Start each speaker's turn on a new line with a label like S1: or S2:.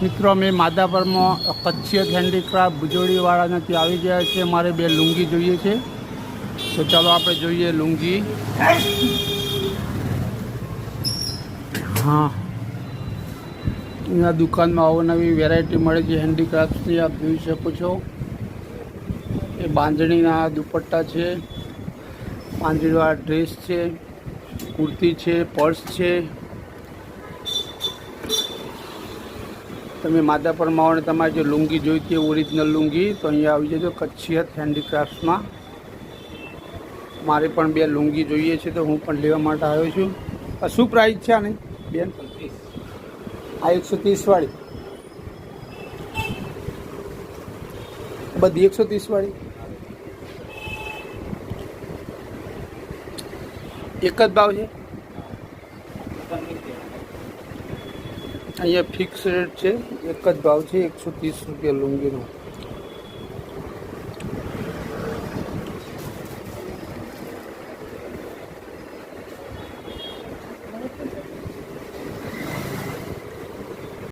S1: મિત્રો અમે માધાપરમાં કચ્છિયત હેન્ડીક્રાફ્ટ ભુજોડીવાળાને ત્યાં આવી ગયા છે. મારે 2 લુંગી જોઈએ છે, તો ચાલો આપણે જોઈએ લુંગી. હા, અહીંયા દુકાનમાં અવનવી વેરાયટી મળે છે હેન્ડીક્રાફ્ટની. આપ જોઈ શકો છો, એ બાંધણીના દુપટ્ટા છે, બાંધણીવાળા ડ્રેસ છે, કુર્તી છે, પર્સ છે. તમે માધાપરમાં આવો ને તમારે જો લુંગી જોઈતી હોય ઓરિજિનલ લુંગી, તો અહીંયા આવી જજો કચ્છિયત હેન્ડીક્રાફ્ટ્સમાં. મારે પણ 2 લુંગી જોઈએ છે, તો હું પણ લેવા માટે આવ્યો છું. શું પ્રાઇસ છે આની બેન? આ 130 વાળી, બધી 130 વાળી એક જ ભાવ છે. અહીંયા ફિક્સ રેટ છે, એક જ ભાવ છે 130 રૂપિયા લુંગીનો.